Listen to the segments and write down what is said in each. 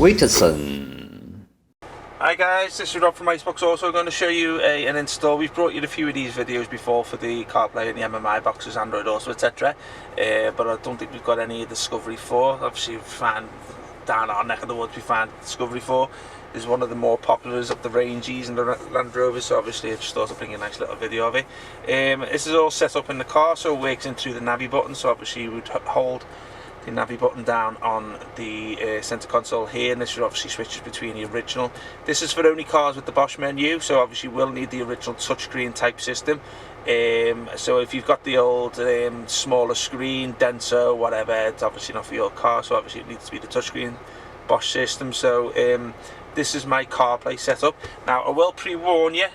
WITSON. Hi guys, this is Rob from Icebox. Also going to show you an install. We've brought you a few of these videos before for the CarPlay and the MMI boxes, Android Auto, etc. But I don't think we've got any Discovery 4. Obviously, we find down our neck of the woods, we find Discovery 4 is one of the more populars of the ranges and the Land Rovers. So obviously, I just thought I'd bring you a nice little video of it. This is all set up in the car, so it works in through the Navi button. So obviously, you would hold the Navi button down on the center console here, and this obviously switches between the original. This is for only cars with the Bosch menu, so obviously you will need the original touchscreen type system. So if you've got the old smaller screen, Denso, whatever, it's obviously not for your car, so obviously it needs to be the touchscreen Bosch system. So this is my CarPlay setup. Now I will pre-warn you,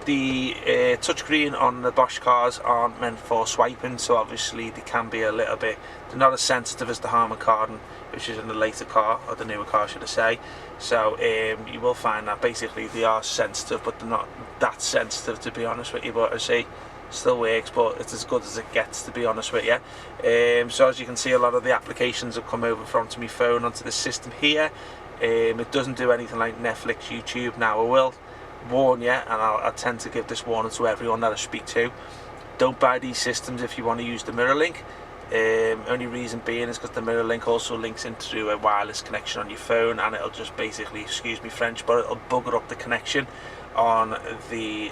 the touchscreen on the Bosch cars aren't meant for swiping, so obviously they can be a little bit, they're not as sensitive as the Harman Kardon, which is in the later car, or the newer car should I say. So you will find that basically they are sensitive, but they're not that sensitive, to be honest with you. But I say still works, but it's as good as it gets, to be honest with you. So as you can see, a lot of the applications have come over from my phone onto the system here. It doesn't do anything like Netflix, YouTube. Now I will warn you, and I tend to give this warning to everyone that I speak to: don't buy these systems if you want to use the mirror link. Only reason being is because the mirror link also links into a wireless connection on your phone, and it'll just basically, excuse me French, but it'll bugger up the connection on the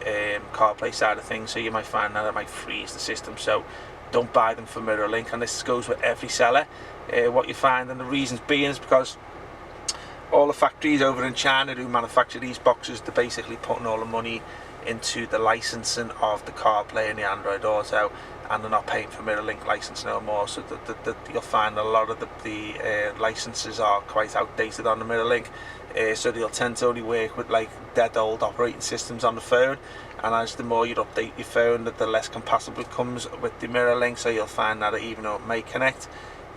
CarPlay side of things, so you might find that it might freeze the system. So don't buy them for mirror link, and this goes with every seller. What you find, and the reasons being, is because all the factories over in China who manufacture these boxes, they're basically putting all the money into the licensing of the CarPlay and the Android Auto, and they're not paying for mirror link license no more. So you'll find a lot of the licenses are quite outdated on the mirror link. So they'll tend to only work with like dead old operating systems on the phone, and as the more you update your phone, the less compatible it comes with the mirror link. So you'll find that even though it may connect,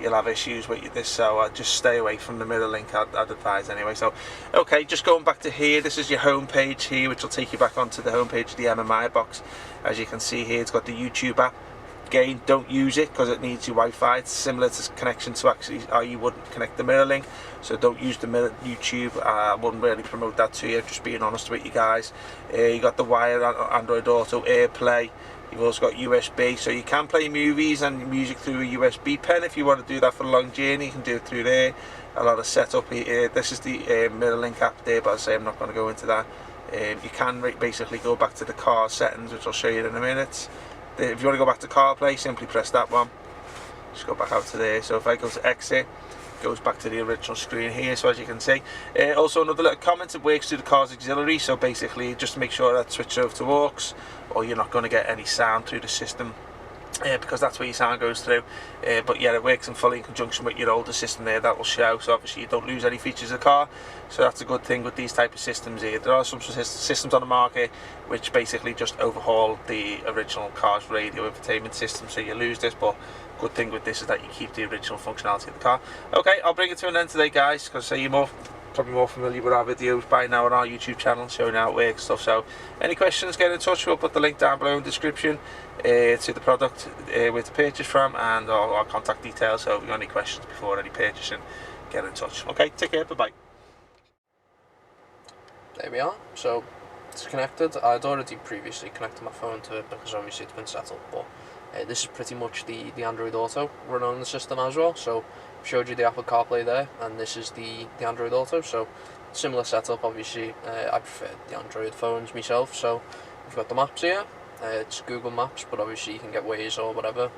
you'll have issues with this. So just stay away from the mirror link, I'd advise anyway. So okay, just going back to here, this is your home page here, which will take you back onto the home page of the MMI box. As you can see here, it's got the YouTube app. Again, don't use it because it needs your Wi-Fi. It's similar to connection to actually how you wouldn't connect the mirror link, so don't use the YouTube. I wouldn't really promote that to you, just being honest with you guys. You got the wired Android Auto, AirPlay. You've also got USB, so you can play movies and music through a USB pen. If you want to do that for a long journey, you can do it through there. A lot of setup here. This is the mirror link app there, but I say I'm not going to go into that. You can basically go back to the car settings, which I'll show you in a minute. If you want to go back to CarPlay, simply press that one. Just go back out to there. So if I go to exit, it goes back to the original screen here. So as you can see, also another little comment: it works through the car's auxiliary. So basically, just make sure that switch over to aux, or you're not going to get any sound through the system. Because that's where your sound goes through. But yeah, it works in fully in conjunction with your older system there. That will show, so obviously you don't lose any features of the car. So that's a good thing with these type of systems here. There are some systems on the market which basically just overhaul the original car's radio infotainment system, so you lose this. But good thing with this is that you keep the original functionality of the car. Okay, I'll bring it to an end today, guys, because you're probably more familiar with our videos by now on our YouTube channel, showing how it works stuff. So any questions, get in touch. We'll put the link down below in the description to the product with the purchase from, and our contact details. So if you've got any questions before any purchasing, get in touch. Okay, take care, bye bye. There we are. So it's connected. I'd already previously connected my phone to it because obviously it's been set up, but this is pretty much the Android Auto running on the system as well. So I've showed you the Apple CarPlay there, and this is the Android Auto. So similar setup. Obviously I prefer the Android phones myself. So we've got the maps here. It's Google Maps, but obviously you can get Waze or whatever.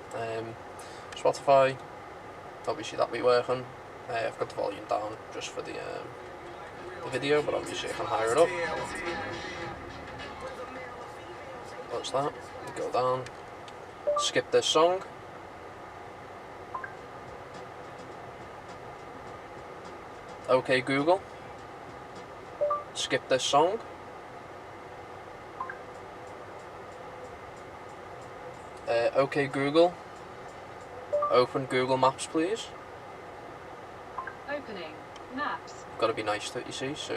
Spotify, obviously that be working. I've got the volume down just for the video, but obviously I can higher it up. What's that? We go down. Skip this song. Okay Google, skip this song. Okay Google, open Google Maps please. Opening Maps. Got to be nice to it, you see. So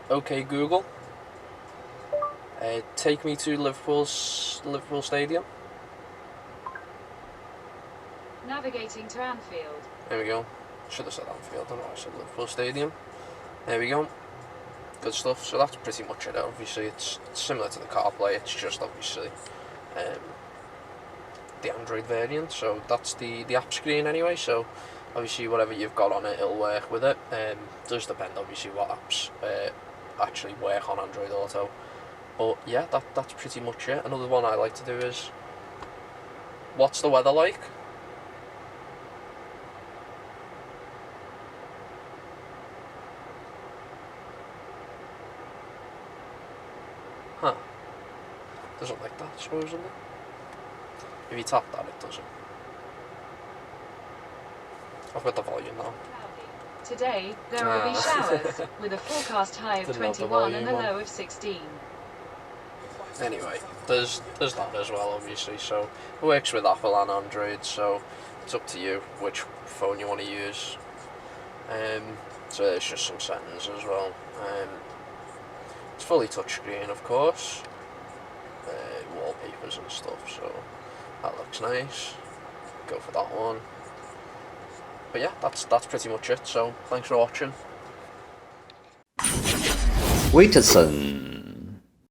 okay Google, take me to Liverpool Stadium. Navigating to Anfield. There we go. Should have said Anfield, I don't know, I said Liverpool Stadium. There we go. Good stuff. So that's pretty much it. Obviously, it's similar to the CarPlay. It's just obviously the Android variant. So that's the app screen anyway. So obviously, whatever you've got on it, it'll work with it. Does depend obviously what apps actually work on Android Auto. But yeah, that's pretty much it. Another one I like to do is, what's the weather like? Huh. Doesn't like that, supposedly. If you tap that, it doesn't. I've got the volume now. Today, there will be showers, with a forecast high of 21 and a low of 16. Anyway, there's that as well, obviously. So it works with Apple and Android, so it's up to you which phone you want to use. So there's just some settings as well. It's fully touchscreen, of course. Wallpapers and stuff, so that looks nice. Go for that one. But yeah, that's pretty much it. So thanks for watching. WITSON